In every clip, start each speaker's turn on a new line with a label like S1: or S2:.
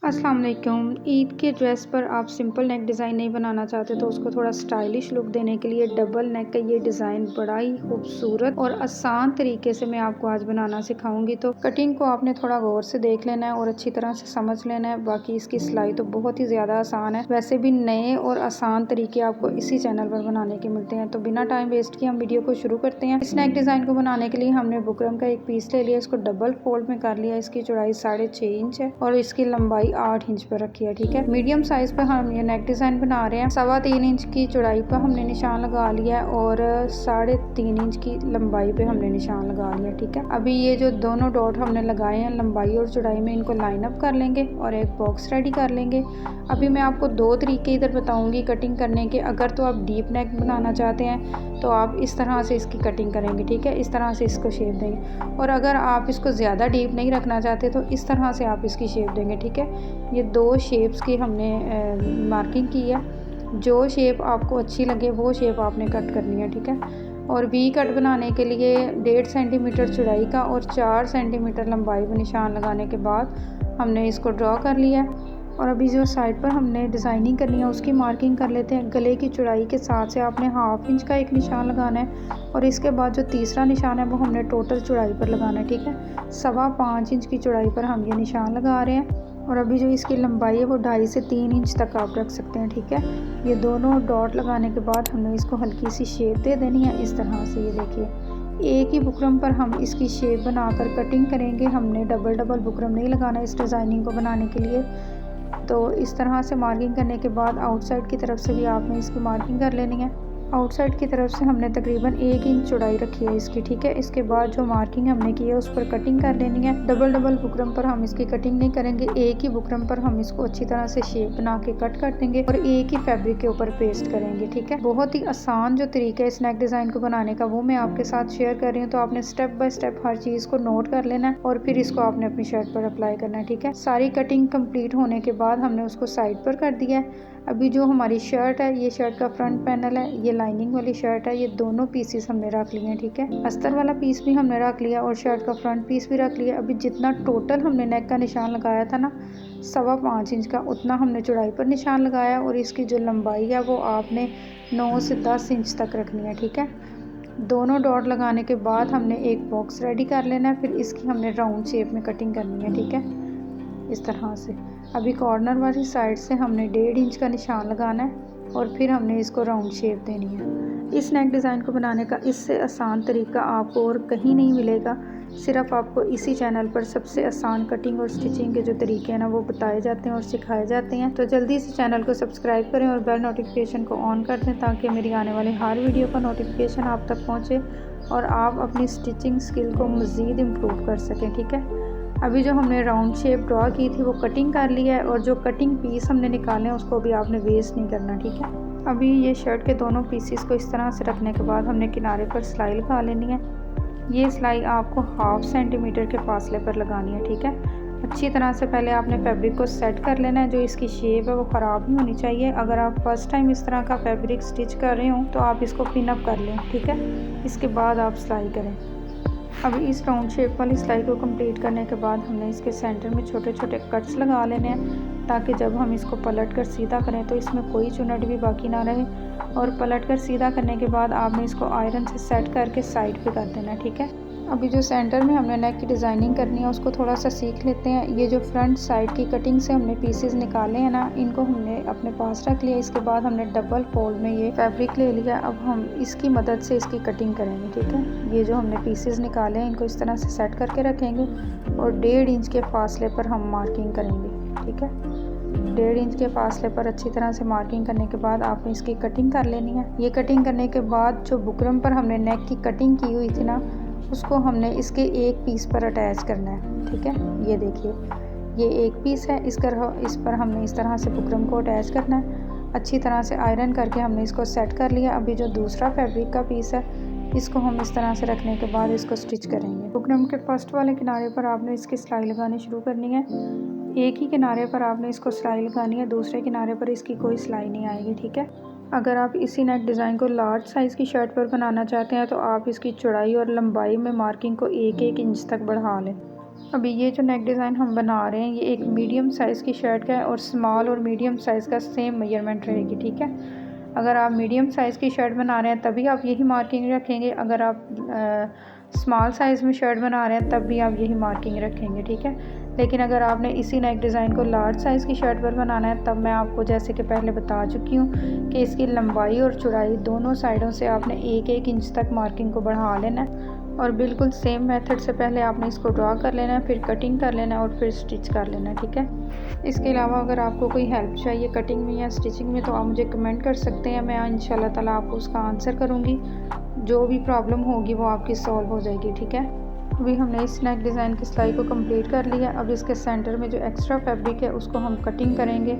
S1: अस्सलाम वालेकुम। ईद के ड्रेस पर आप सिंपल नेक डिज़ाइन नहीं बनाना चाहते तो उसको थोड़ा स्टाइलिश लुक देने के लिए डबल नेक का ये डिज़ाइन बड़ा ही खूबसूरत और आसान तरीके से मैं आपको आज बनाना सिखाऊंगी। तो कटिंग को आपने थोड़ा गौर से देख लेना है और अच्छी तरह से समझ लेना है। बाकी इसकी सिलाई तो बहुत ही ज़्यादा आसान है। वैसे भी नए और आसान तरीके आपको इसी चैनल पर बनाने के मिलते हैं। तो बिना टाइम वेस्ट किए हम वीडियो को शुरू करते हैं। इस नेक डिज़ाइन को बनाने के लिए हमने बुकरम का एक पीस ले लिया, इसको डबल फोल्ड में कर लिया। इसकी चौड़ाई 6.5 इंच है और इसकी लंबाई 8 इंच पर रखी है। ठीक है, मीडियम साइज पर हम ये नेक डिजाइन बना रहे हैं। 3.25 इंच की चौड़ाई पर हमने निशान लगा लिया है और 3.5 इंच की लंबाई पे हमने निशान लगा लिया। ठीक है, अभी ये जो दोनों डॉट हमने लगाए हैं लंबाई और चौड़ाई में, इनको लाइन अप कर लेंगे और एक बॉक्स रेडी कर लेंगे। अभी मैं आपको दो तरीके इधर बताऊंगी कटिंग करने के। अगर तो आप डीप नेक बनाना चाहते हैं तो आप इस तरह से इसकी कटिंग करेंगे। ठीक है, इस तरह से इसको शेप देंगे। और अगर आप इसको ज़्यादा डीप नहीं रखना चाहते तो इस तरह से आप इसकी शेप देंगे। ठीक है, ये दो शेप्स की हमने मार्किंग की है। जो शेप आपको अच्छी लगे वो शेप आपने कट करनी है। ठीक है, और वी कट बनाने के लिए 1.5 सेंटीमीटर चौड़ाई का और 4 सेंटीमीटर लंबाई में निशान लगाने के बाद हमने इसको ड्रॉ कर लिया है। और अभी जो साइड पर हमने डिज़ाइनिंग करनी है उसकी मार्किंग कर लेते हैं। गले की चौड़ाई के साथ से आपने 1/2 इंच का एक निशान लगाना है और इसके बाद जो तीसरा निशान है वो हमने टोटल चौड़ाई पर लगाना है। ठीक है, 5.25 इंच की चौड़ाई पर हम ये निशान लगा रहे हैं। और अभी जो इसकी लंबाई है वो 2.5 से 3 इंच तक आप रख सकते हैं। ठीक है, ये दोनों डॉट लगाने के बाद हमने इसको हल्की सी शेप दे देनी है इस तरह से। ये देखिए, एक ही बुकरम पर हम इसकी शेप बनाकर कटिंग करेंगे। हमने डबल डबल बुकरम नहीं लगाना इस डिज़ाइनिंग को बनाने के लिए। तो इस तरह से मार्किंग करने के बाद आउटसाइड की तरफ से भी आपने इसकी मार्किंग कर लेनी है। आउटसाइड की तरफ से हमने तकरीबन 1 इंच चौड़ाई रखी है इसकी। ठीक है, इसके बाद जो मार्किंग हमने की है उस पर कटिंग कर लेनी है। डबल डबल बुकरम पर हम इसकी कटिंग नहीं करेंगे, एक ही बुकरम पर हम इसको अच्छी तरह से शेप बना के कट कर देंगे और एक ही फैब्रिक के ऊपर पेस्ट करेंगे। ठीक है, बहुत ही आसान जो तरीका है इस नेक डिज़ाइन को बनाने का वो मैं आपके साथ शेयर कर रही हूँ। तो आपने स्टेप बाय स्टेप हर चीज़ को नोट कर लेना है और फिर इसको आपने अपनी शर्ट पर अप्लाई करना है। ठीक है, सारी कटिंग कंप्लीट होने के बाद हमने उसको साइड पर कर दिया है। अभी जो हमारी शर्ट है, ये शर्ट का फ्रंट पैनल है, ये लाइनिंग वाली शर्ट है, ये दोनों पीसेस हमने रख लिए हैं। ठीक है, अस्तर वाला पीस भी हमने रख लिया और शर्ट का फ्रंट पीस भी रख लिया। अभी जितना टोटल हमने नेक का निशान लगाया था ना 5.25 इंच का, उतना हमने चौड़ाई पर निशान लगाया और इसकी जो लंबाई है वो आपने 9 से 10 इंच तक रखनी है। ठीक है, दोनों डॉट लगाने के बाद हमने एक बॉक्स रेडी कर लेना है। फिर इसकी हमने राउंड शेप में कटिंग करनी है। ठीक है, इस तरह से। अभी कॉर्नर वाली साइड से हमने 1.5 इंच का निशान लगाना है और फिर हमने इसको राउंड शेप देनी है। इस नेक डिज़ाइन को बनाने का इससे आसान तरीका आपको और कहीं नहीं मिलेगा। सिर्फ आपको इसी चैनल पर सबसे आसान कटिंग और स्टिचिंग के जो तरीके हैं ना वो बताए जाते हैं और सिखाए जाते हैं। तो जल्दी से चैनल को सब्सक्राइब करें और बेल नोटिफिकेशन को ऑन कर दें ताकि मेरी आने वाली हर वीडियो का नोटिफिकेशन आप तक पहुँचे और आप अपनी स्टिचिंग स्किल को मज़ीद इम्प्रूव कर सकें। ठीक है, अभी जो हमने राउंड शेप ड्रॉ की थी वो कटिंग कर लिया है और जो कटिंग पीस हमने निकाले हैं उसको भी आपने वेस्ट नहीं करना। ठीक है, अभी ये शर्ट के दोनों पीसेस को इस तरह से रखने के बाद हमने किनारे पर सिलाई लगा लेनी है। ये सिलाई आपको 1/2 सेंटीमीटर के फासले पर लगानी है। ठीक है, अच्छी तरह से पहले आपने फैब्रिक को सेट कर लेना है। जो इसकी शेप है वो ख़राब नहीं होनी चाहिए। अगर आप फर्स्ट टाइम इस तरह का फैब्रिक स्टिच कर रहे हो तो आप इसको पिन अप कर लें। ठीक है, इसके बाद आप सिलाई करें। अभी इस राउंड शेप वाली सिलाई को कंप्लीट करने के बाद हमने इसके सेंटर में छोटे छोटे कट्स लगा लेने हैं ताकि जब हम इसको पलट कर सीधा करें तो इसमें कोई चुनट भी बाकी ना रहे। और पलट कर सीधा करने के बाद आपने इसको आयरन से सेट करके साइड पे कर देना है। ठीक है, अभी जो सेंटर में हमने नेक की डिज़ाइनिंग करनी है उसको थोड़ा सा सीख लेते हैं। ये जो फ्रंट साइड की कटिंग से हमने पीसेस निकाले हैं ना, इनको हमने अपने पास रख लिया। इसके बाद हमने डबल फोल्ड में ये फैब्रिक ले लिया। अब हम इसकी मदद से इसकी कटिंग करेंगे। ठीक है, ये जो हमने पीसेस निकाले हैं इनको इस तरह से सेट करके रखेंगे और 1.5 इंच के फासले पर हम मार्किंग करेंगे। ठीक है, 1.5 इंच के फासले पर अच्छी तरह से मार्किंग करने के बाद आपने इसकी कटिंग कर लेनी है। ये कटिंग करने के बाद जो बुकरम पर हमने नेक की कटिंग की हुई थी ना उसको हमने इसके एक पीस पर अटैच करना है। ठीक है, ये देखिए, ये एक पीस है, इस पर हमने इस तरह से बुकरम को अटैच करना है। अच्छी तरह से आयरन करके हमने इसको सेट कर लिया। अभी जो दूसरा फैब्रिक का पीस है इसको हम इस तरह से रखने के बाद इसको स्टिच करेंगे। बुकरम के फर्स्ट वाले किनारे पर आपने इसकी सिलाई लगानी शुरू करनी है। एक ही किनारे पर आपने इसको सिलाई लगानी है, दूसरे किनारे पर इसकी कोई सिलाई नहीं आएगी। ठीक है, अगर आप इसी नेक डिज़ाइन को लार्ज साइज़ की शर्ट पर बनाना चाहते हैं तो आप इसकी चौड़ाई और लंबाई में मार्किंग को 1-1 इंच तक बढ़ा लें। अभी ये जो नेक डिज़ाइन हम बना रहे हैं ये एक मीडियम साइज़ की शर्ट का है और स्मॉल और मीडियम साइज़ का सेम मेजरमेंट रहेगी, ठीक है। अगर आप मीडियम साइज़ की शर्ट बना रहे हैं तभी आप यही मार्किंग रखेंगे, अगर आप स्मॉल साइज़ में शर्ट बना रहे हैं तब भी आप यही मार्किंग रखेंगे, ठीक है। लेकिन अगर आपने इसी नेक डिज़ाइन को लार्ज साइज़ की शर्ट पर बनाना है तब मैं आपको जैसे कि पहले बता चुकी हूँ कि इसकी लंबाई और चौड़ाई दोनों साइडों से आपने 1-1 इंच तक मार्किंग को बढ़ा लेना है और बिल्कुल सेम मेथड से पहले आपने इसको ड्रा कर लेना है, फिर कटिंग कर लेना है और फिर स्टिच कर लेना है, ठीक है। इसके अलावा अगर आपको कोई हेल्प चाहिए कटिंग में या स्टिचिंग में तो आप मुझे कमेंट कर सकते हैं, मैं इंशाल्लाह ताला आपको उसका आंसर करूँगी। जो भी प्रॉब्लम होगी वो आपकी सॉल्व हो जाएगी, ठीक है। अभी हमने इस नेक डिज़ाइन की सिलाई को कंप्लीट कर लिया। अब इसके सेंटर में जो एक्स्ट्रा फैब्रिक है उसको हम कटिंग करेंगे।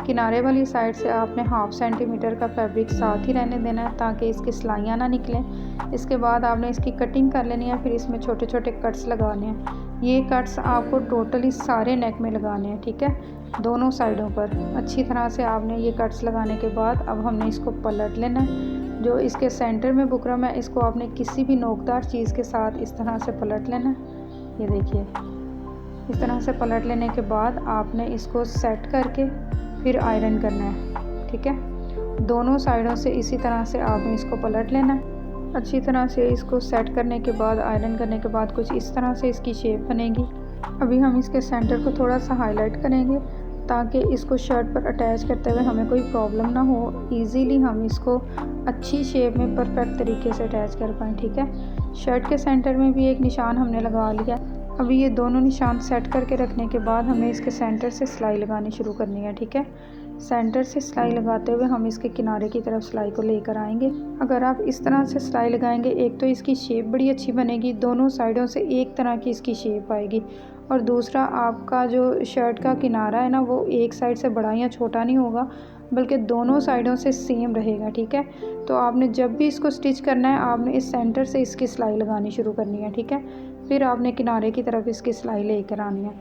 S1: किनारे वाली साइड से आपने 1/2 सेंटीमीटर का फैब्रिक साथ ही रहने देना है ताकि इसकी सिलाइयाँ ना निकलें। इसके बाद आपने इसकी कटिंग कर लेनी है, फिर इसमें छोटे छोटे कट्स लगाने हैं। ये कट्स आपको टोटली सारे नेक में लगाने हैं, ठीक है, दोनों साइडों पर अच्छी तरह से आपने ये कट्स लगाने के बाद अब हमने इसको पलट लेना है। जो इसके सेंटर में बुकरम है इसको आपने किसी भी नोकदार चीज़ के साथ इस तरह से पलट लेना है। ये देखिए, इस तरह से पलट लेने के बाद आपने इसको सेट करके फिर आयरन करना है, ठीक है। दोनों साइडों से इसी तरह से आपने इसको पलट लेना है। अच्छी तरह से इसको सेट करने के बाद आयरन करने के बाद कुछ इस तरह से इसकी शेप बनेगी। अभी हम इसके सेंटर को थोड़ा सा हाईलाइट करेंगे ताकि इसको शर्ट पर अटैच करते हुए हमें कोई प्रॉब्लम ना हो, इजीली हम इसको अच्छी शेप में परफेक्ट तरीके से अटैच कर पाएँ, ठीक है। शर्ट के सेंटर में भी एक निशान हमने लगा लिया। अभी ये दोनों निशान सेट करके रखने के बाद हमें इसके सेंटर से सिलाई लगानी शुरू करनी है, ठीक है। सेंटर से सिलाई लगाते हुए हम इसके किनारे की तरफ सिलाई को लेकर आएंगे। अगर आप इस तरह से सिलाई लगाएंगे एक तो इसकी शेप बड़ी अच्छी बनेगी, दोनों साइडों से एक तरह की इसकी शेप आएगी और दूसरा आपका जो शर्ट का किनारा है ना वो एक साइड से बड़ा या छोटा नहीं होगा बल्कि दोनों साइडों से सेम रहेगा, ठीक है। तो आपने जब भी इसको स्टिच करना है आपने इस सेंटर से इसकी सिलाई लगानी शुरू करनी है, ठीक है। फिर आपने किनारे की तरफ इसकी सिलाई लेकर आनी है।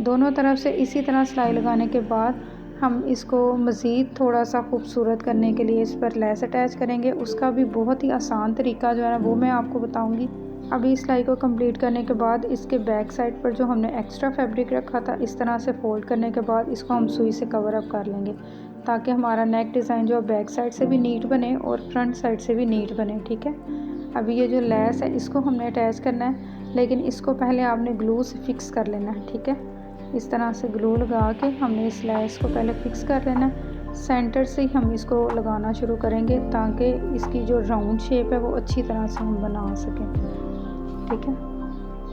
S1: दोनों तरफ से इसी तरह सिलाई लगाने के बाद हम इसको मज़ीद थोड़ा सा खूबसूरत करने के लिए इस पर लेस अटैच करेंगे। उसका भी बहुत ही आसान तरीका जो है ना वो मैं आपको बताऊंगी। अभी सिलाई को कंप्लीट करने के बाद इसके बैक साइड पर जो हमने एक्स्ट्रा फैब्रिक रखा था इस तरह से फोल्ड करने के बाद इसको हम सुई से कवर अप कर लेंगे ताकि हमारा नेक डिज़ाइन जो बैक साइड से भी नीट बने और फ्रंट साइड से भी नीट बने, ठीक है। अभी ये जो लेस है इसको हमने अटैच करना है, लेकिन इसको पहले आपने ग्लू से फिक्स कर लेना है, ठीक है। इस तरह से ग्लू लगा के हमने इस लेस को पहले फिक्स कर लेना है। सेंटर से ही हम इसको लगाना शुरू करेंगे ताकि इसकी जो राउंड शेप है वो अच्छी तरह से हम बना सकें, ठीक है।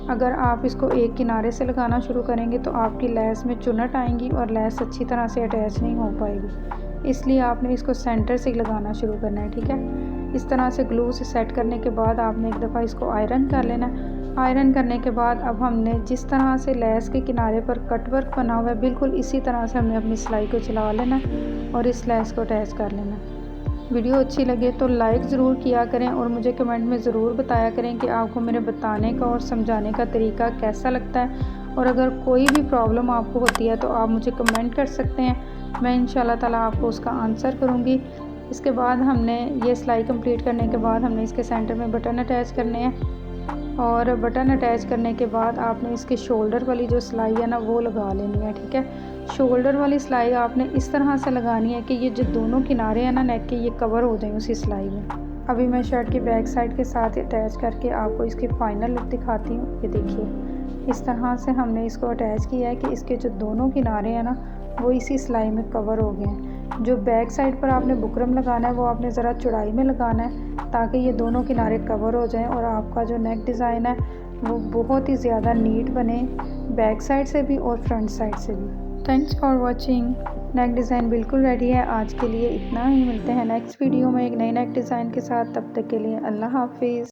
S1: अगर आप इसको एक किनारे से लगाना शुरू करेंगे तो आपकी लेस में चुनट आएंगी और लेस अच्छी तरह से अटैच नहीं हो पाएगी, इसलिए आपने इसको सेंटर से ही लगाना शुरू करना है, ठीक है। इस तरह से ग्लू से सेट करने के बाद आपने एक दफ़ा इसको आयरन कर लेना है। आयरन करने के बाद अब हमने जिस तरह से लेस के किनारे पर कट वर्क बना हुआ है बिल्कुल इसी तरह से हमने अपनी सिलाई को चला लेना है और इस लेस को अटैच कर लेना है। वीडियो अच्छी लगे तो लाइक ज़रूर किया करें और मुझे कमेंट में ज़रूर बताया करें कि आपको मेरे बताने का और समझाने का तरीका कैसा लगता है। और अगर कोई भी प्रॉब्लम आपको होती है तो आप मुझे कमेंट कर सकते हैं, मैं इंशाल्लाह ताला आपको उसका आंसर करूँगी। इसके बाद हमने ये सिलाई कंप्लीट करने के बाद हमने इसके सेंटर में बटन अटैच करने हैं और बटन अटैच करने के बाद आपने इसके शोल्डर वाली जो सिलाई है ना वो लगा लेनी है, ठीक है। शोल्डर वाली सिलाई आपने इस तरह से लगानी है कि ये जो दोनों किनारे हैं ना नेक के ये कवर हो जाए उसी सिलाई में। अभी मैं शर्ट की बैक साइड के साथ अटैच करके आपको इसकी फ़ाइनल लुक दिखाती हूँ। ये देखिए, इस तरह से हमने इसको अटैच किया है कि इसके जो दोनों किनारे हैं ना वो इसी सिलाई में कवर हो गए हैं। जो बैक साइड पर आपने बुकरम लगाना है वो आपने ज़रा चौड़ाई में लगाना है ताकि ये दोनों किनारे कवर हो जाएं और आपका जो नेक डिज़ाइन है वो बहुत ही ज़्यादा नीट बने बैक साइड से भी और फ्रंट साइड से भी। Thanks for watching. Neck design बिल्कुल रेडी है। आज के लिए इतना ही, मिलते हैं नेक्स्ट वीडियो में एक नई नेक डिज़ाइन के साथ। तब तक के लिए अल्लाह हाफिज़।